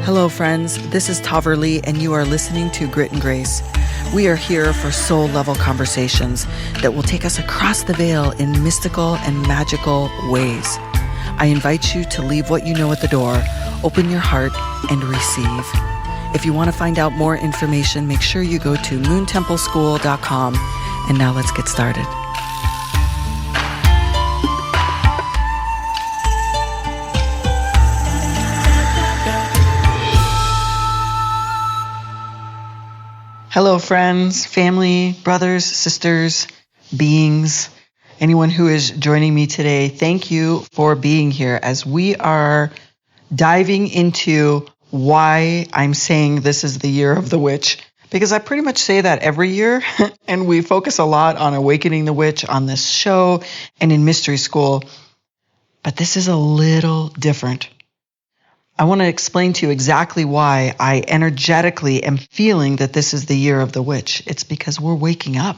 Hello, friends. This is Tahverlee, and you are listening to Grit and Grace. We are here for soul-level conversations that will take us across the veil in mystical and magical ways. I invite you to leave what you know at the door, open your heart, and receive. If you want to find out more information, make sure you go to moontempleschool.com. And now let's get started. Hello, friends, family, brothers, sisters, beings, anyone who is joining me today. Thank you for being here as we are diving into why I'm saying this is the year of the witch, because I pretty much say that every year, and we focus a lot on awakening the witch on this show and in mystery school, but this is a little different. I want to explain to you exactly why I energetically am feeling that this is the year of the witch. It's because we're waking up.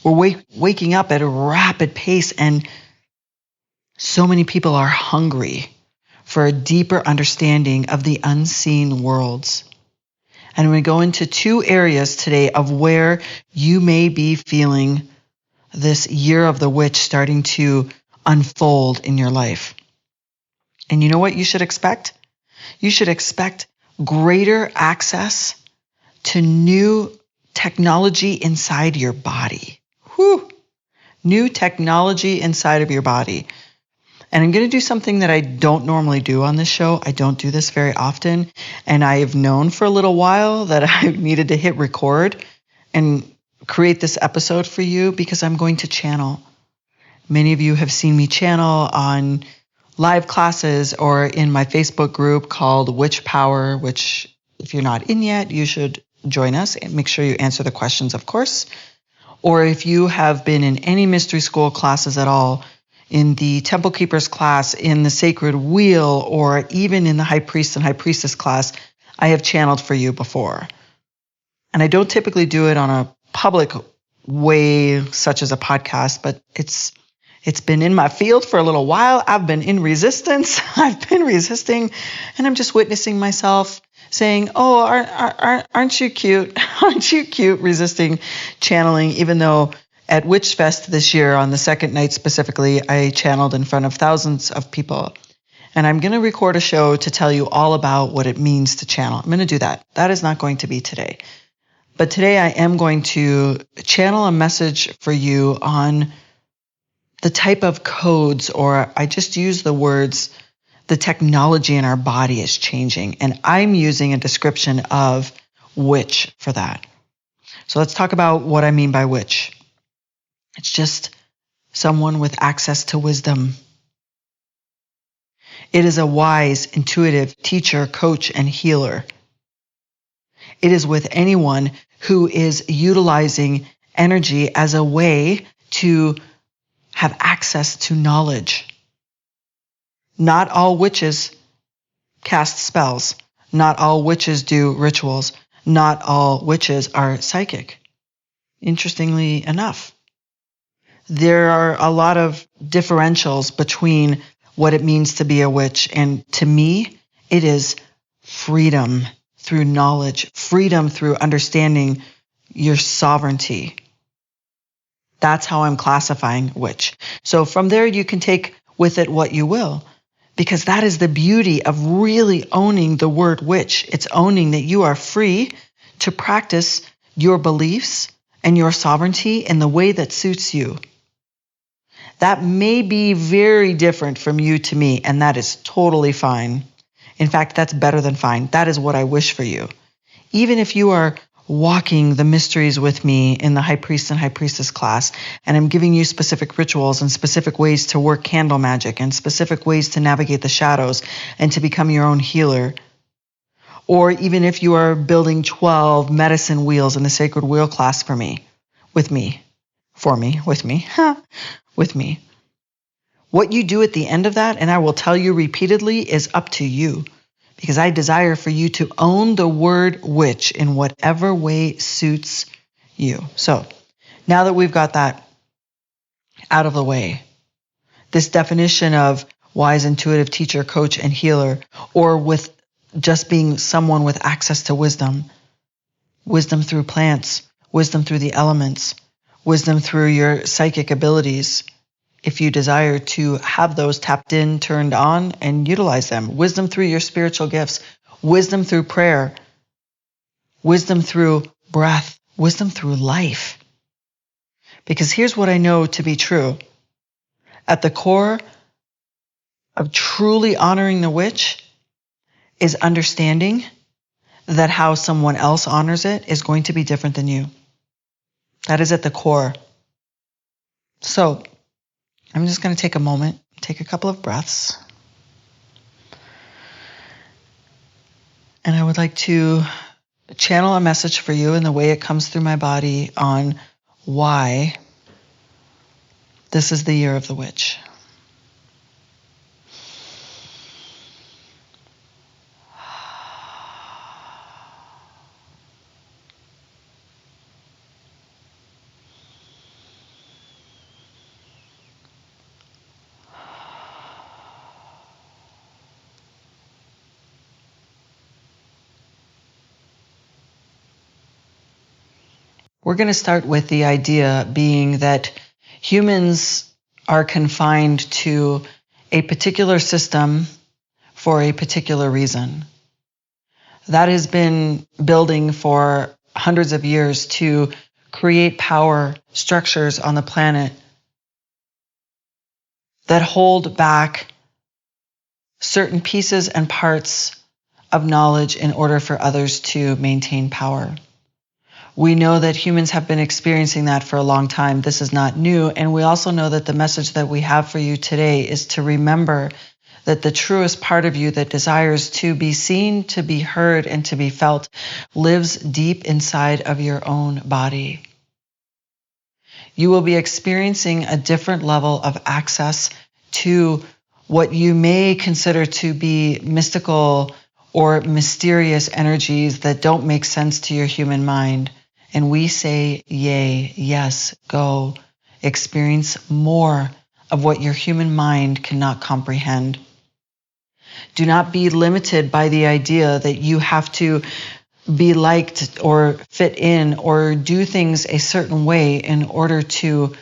We're waking up at a rapid pace, and so many people are hungry for a deeper understanding of the unseen worlds. And we go into two areas today of where you may be feeling this year of the witch starting to unfold in your life. And you know what you should expect? You should expect greater access to new technology inside your body. New technology inside of your body. And I'm going to do something that I don't normally do on this show. I don't do this very often. And I have known for a little while that I needed to hit record and create this episode for you because I'm going to channel. Many of you have seen me channel on live classes or in my Facebook group called Witch Power, which if you're not in yet, you should join us and make sure you answer the questions, of course. Or if you have been in any mystery school classes at all, in the Temple Keepers class, in the Sacred Wheel, or even in the High Priest and High Priestess class, I have channeled for you before. And I don't typically do it on a public way, such as a podcast, but it's been in my field for a little while. I've been in resistance. I've been resisting, and I'm just witnessing myself saying, oh, aren't you cute? Aren't you cute? Resisting channeling, even though at Witch Fest this year, on the second night specifically, I channeled in front of thousands of people. And I'm going to record a show to tell you all about what it means to channel. I'm going to do that. That is not going to be today. But today I am going to channel a message for you on the type of codes, or I just use the words, the technology in our body is changing. And I'm using a description of witch for that. So let's talk about what I mean by witch. It's just someone with access to wisdom. It is a wise, intuitive teacher, coach, and healer. It is with anyone who is utilizing energy as a way to have access to knowledge. Not all witches cast spells. Not all witches do rituals. Not all witches are psychic. Interestingly enough, there are a lot of differentials between what it means to be a witch. And to me, it is freedom through knowledge, freedom through understanding your sovereignty. That's how I'm classifying witch. So from there, you can take with it what you will, because that is the beauty of really owning the word witch. It's owning that you are free to practice your beliefs and your sovereignty in the way that suits you. That may be very different from you to me, and that is totally fine. In fact, that's better than fine. That is what I wish for you. Even if you are walking the mysteries with me in the High Priest and High Priestess class, and I'm giving you specific rituals and specific ways to work candle magic and specific ways to navigate the shadows and to become your own healer. Or even if you are building 12 medicine wheels in the Sacred Wheel class with me. What you do at the end of that, and I will tell you repeatedly, is up to you. Because I desire for you to own the word witch in whatever way suits you. So now that we've got that out of the way, this definition of wise, intuitive teacher, coach, and healer, or with just being someone with access to wisdom. Wisdom through plants, wisdom through the elements, wisdom through your psychic abilities, if you desire to have those tapped in, turned on, and utilize them. Wisdom through your spiritual gifts, wisdom through prayer, wisdom through breath, wisdom through life. Because here's what I know to be true. At the core of truly honoring the witch is understanding that how someone else honors it is going to be different than you. That is at the core. So I'm just going to take a moment, take a couple of breaths. And I would like to channel a message for you in the way it comes through my body on why this is the year of the witch. We're going to start with the idea being that humans are confined to a particular system for a particular reason. That has been building for hundreds of years to create power structures on the planet that hold back certain pieces and parts of knowledge in order for others to maintain power. We know that humans have been experiencing that for a long time. This is not new. And we also know that the message that we have for you today is to remember that the truest part of you that desires to be seen, to be heard, and to be felt lives deep inside of your own body. You will be experiencing a different level of access to what you may consider to be mystical or mysterious energies that don't make sense to your human mind. And we say, yay, yes, go. Experience more of what your human mind cannot comprehend. Do not be limited by the idea that you have to be liked or fit in or do things a certain way in order to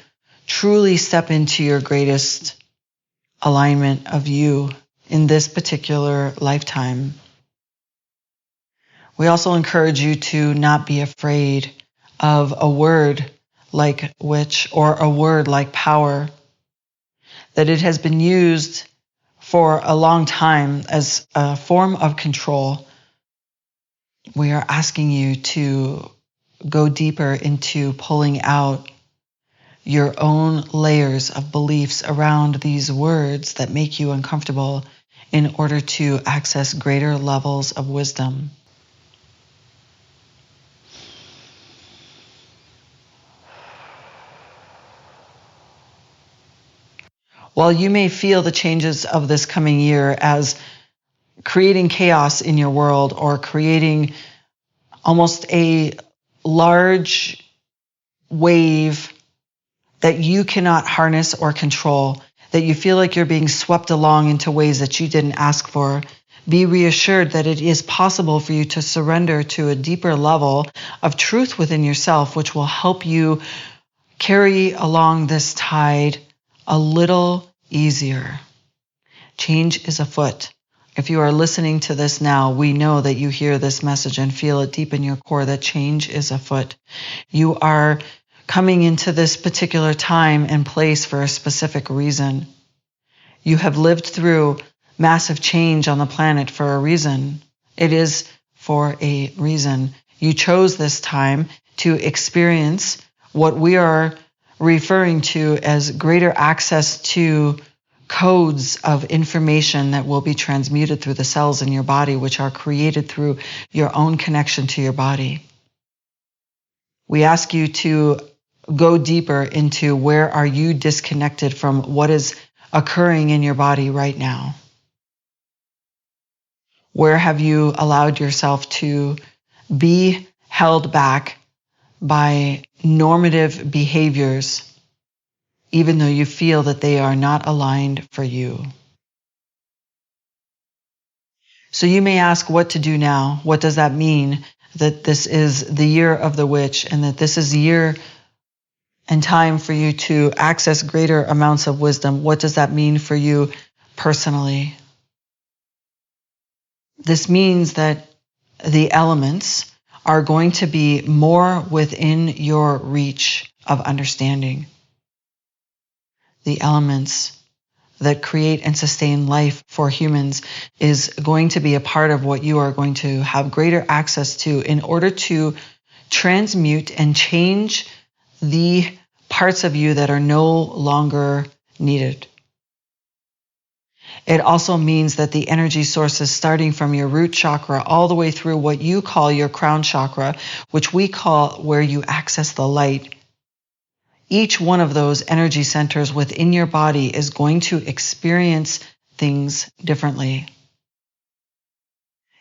truly step into your greatest alignment of you in this particular lifetime. We also encourage you to not be afraid of a word like witch or a word like power, that it has been used for a long time as a form of control. We are asking you to go deeper into pulling out your own layers of beliefs around these words that make you uncomfortable in order to access greater levels of wisdom. While you may feel the changes of this coming year as creating chaos in your world or creating almost a large wave that you cannot harness or control, that you feel like you're being swept along into ways that you didn't ask for, be reassured that it is possible for you to surrender to a deeper level of truth within yourself, which will help you carry along this tide a little easier. Change is afoot. If you are listening to this now, we know that you hear this message and feel it deep in your core that change is afoot. You are coming into this particular time and place for a specific reason. You have lived through massive change on the planet for a reason. It is for a reason. You chose this time to experience what we are referring to as greater access to codes of information that will be transmuted through the cells in your body, which are created through your own connection to your body. We ask you to go deeper into where are you disconnected from what is occurring in your body right now. Where have you allowed yourself to be held back by normative behaviors, even though you feel that they are not aligned for you? So you may ask what to do now. What does that mean? That this is the year of the witch, and that this is the year and time for you to access greater amounts of wisdom. What does that mean for you personally? This means that the elements are going to be more within your reach of understanding. The elements that create and sustain life for humans is going to be a part of what you are going to have greater access to in order to transmute and change the parts of you that are no longer needed. It also means that the energy sources starting from your root chakra all the way through what you call your crown chakra, which we call where you access the light. Each one of those energy centers within your body is going to experience things differently.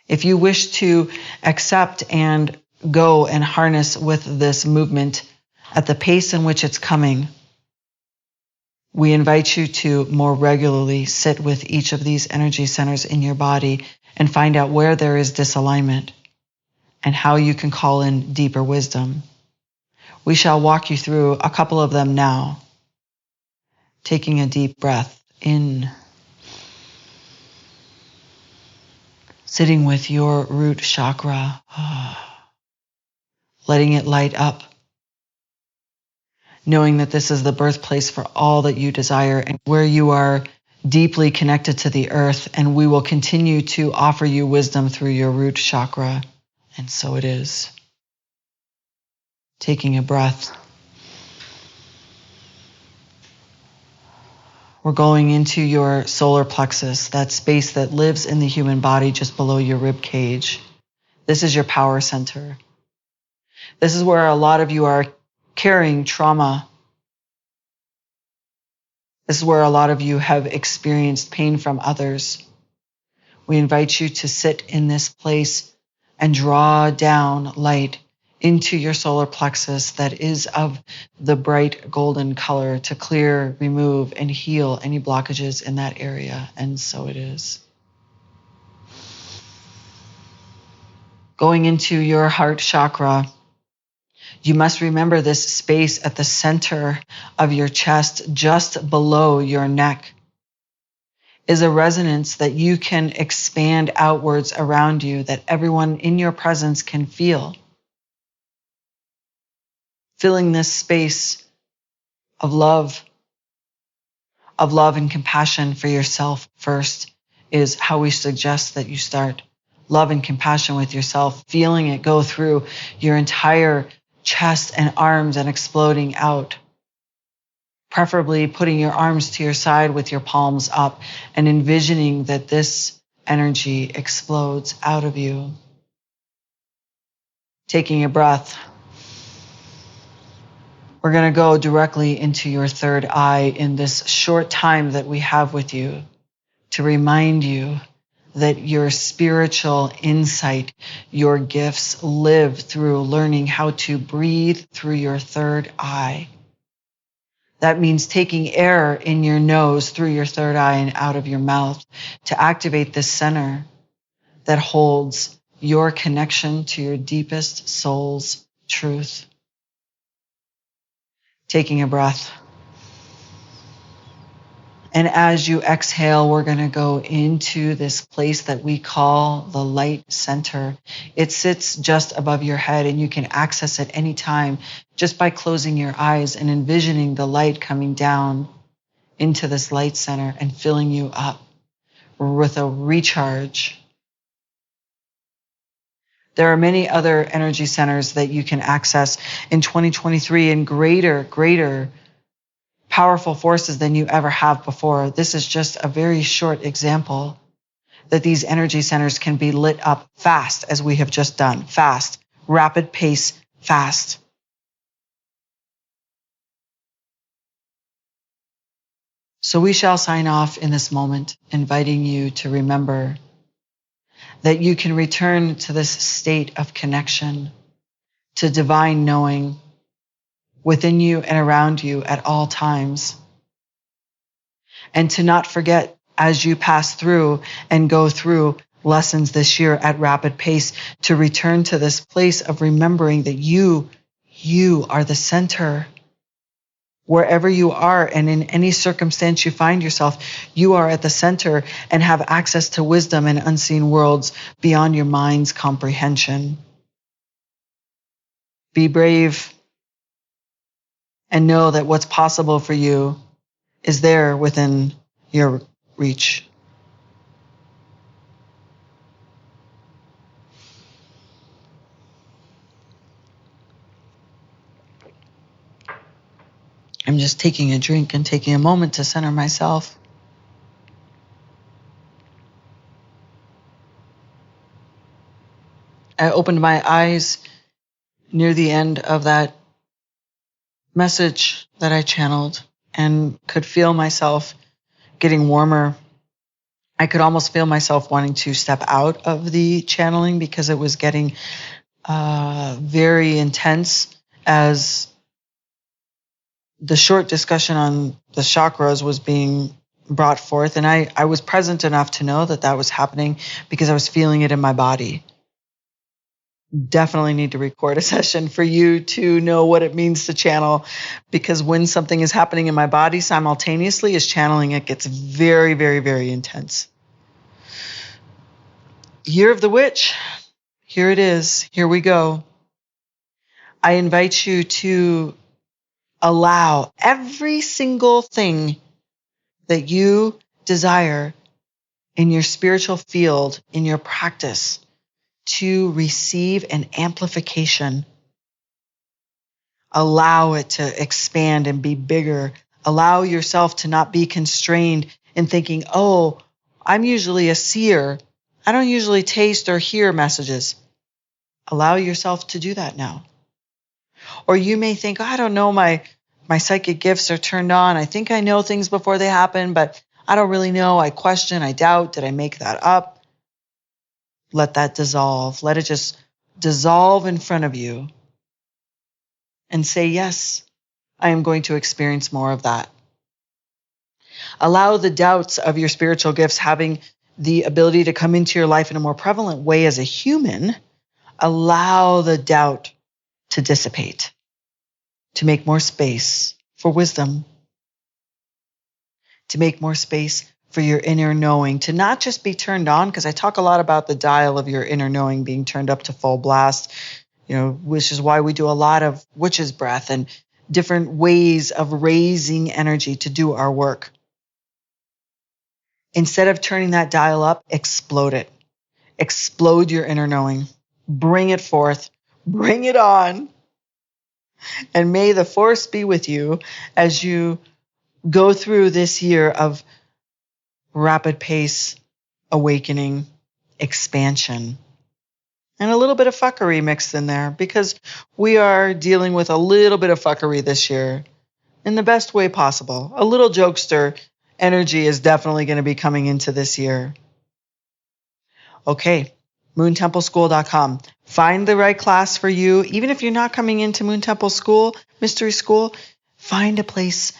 If you wish to accept and go and harness with this movement at the pace in which it's coming, we invite you to more regularly sit with each of these energy centers in your body and find out where there is disalignment and how you can call in deeper wisdom. We shall walk you through a couple of them now. Taking a deep breath in. Sitting with your root chakra. Letting it light up. Knowing that this is the birthplace for all that you desire and where you are deeply connected to the earth, and we will continue to offer you wisdom through your root chakra. And so it is. Taking a breath. We're going into your solar plexus, that space that lives in the human body just below your rib cage. This is your power center. This is where a lot of you are carrying trauma. This is where a lot of you have experienced pain from others. We invite you to sit in this place and draw down light into your solar plexus that is of the bright golden color to clear, remove, and heal any blockages in that area. And so it is. Going into your heart chakra, you must remember this space at the center of your chest, just below your neck, is a resonance that you can expand outwards around you, that everyone in your presence can feel. Filling this space of love and compassion for yourself first is how we suggest that you start. Love and compassion with yourself, feeling it go through your entire chest and arms and exploding out. Preferably putting your arms to your side with your palms up and envisioning that this energy explodes out of you. Taking a breath. We're going to go directly into your third eye in this short time that we have with you to remind you that your spiritual insight, your gifts live through learning how to breathe through your third eye. That means taking air in your nose through your third eye and out of your mouth to activate this center that holds your connection to your deepest soul's truth. Taking a breath. And as you exhale, we're going to go into this place that we call the light center. It sits just above your head, and you can access it anytime just by closing your eyes and envisioning the light coming down into this light center and filling you up with a recharge. There are many other energy centers that you can access in 2023 in greater powerful forces than you ever have before. This is just a very short example that these energy centers can be lit up fast, as we have just done. Fast, rapid pace, fast. So we shall sign off in this moment, inviting you to remember that you can return to this state of connection, to divine knowing within you and around you at all times. And to not forget, as you pass through and go through lessons this year at rapid pace to return to this place of remembering that you are the center. Wherever you are and in any circumstance you find yourself, you are at the center and have access to wisdom and unseen worlds beyond your mind's comprehension. Be brave and know that what's possible for you is there within your reach. I'm just taking a drink and taking a moment to center myself. I opened my eyes near the end of that message that I channeled and could feel myself getting warmer. I could almost feel myself wanting to step out of the channeling because it was getting very intense as the short discussion on the chakras was being brought forth. And I was present enough to know that that was happening because I was feeling it in my body. Definitely need to record a session for you to know what it means to channel, because when something is happening in my body simultaneously as channeling, it gets very, very, very intense. Year of the Witch. Here it is. Here we go. I invite you to allow every single thing that you desire in your spiritual field, in your practice, to receive an amplification. Allow it to expand and be bigger. Allow yourself to not be constrained in thinking, oh, I'm usually a seer. I don't usually taste or hear messages. Allow yourself to do that now. Or you may think, oh, I don't know, my psychic gifts are turned on. I think I know things before they happen, but I don't really know. I question, I doubt. Did I make that up? Let that dissolve. Let it just dissolve in front of you and say, yes, I am going to experience more of that. Allow the doubts of your spiritual gifts having the ability to come into your life in a more prevalent way as a human. Allow the doubt to dissipate, to make more space for wisdom, to make more space for your inner knowing, to not just be turned on, because I talk a lot about the dial of your inner knowing being turned up to full blast, which is why we do a lot of witch's breath and different ways of raising energy to do our work. Instead of turning that dial up, explode it. Explode your inner knowing. Bring it forth. Bring it on. And may the force be with you as you go through this year of rapid pace, awakening, expansion, and a little bit of fuckery mixed in there, because we are dealing with a little bit of fuckery this year in the best way possible. A little jokester energy is definitely going to be coming into this year. Okay, moontempleschool.com. Find the right class for you. Even if you're not coming into Moon Temple School, Mystery School, find a place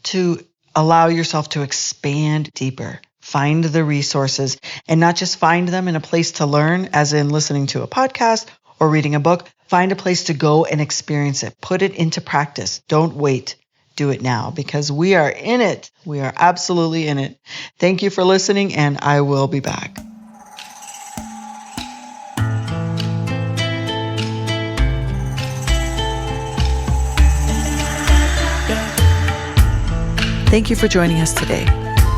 to allow yourself to expand deeper. Find the resources, and not just find them in a place to learn, as in listening to a podcast or reading a book. Find a place to go and experience it. Put it into practice. Don't wait. Do it now, because we are in it. We are absolutely in it. Thank you for listening, and I will be back. Thank you for joining us today.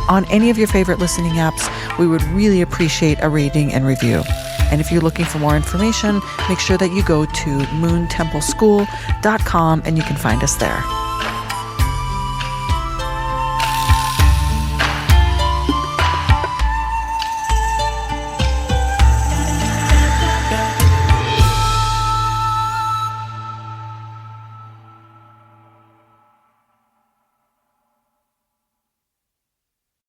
On any of your favorite listening apps, we would really appreciate a rating and review. And if you're looking for more information, make sure that you go to moontempleschool.com and you can find us there.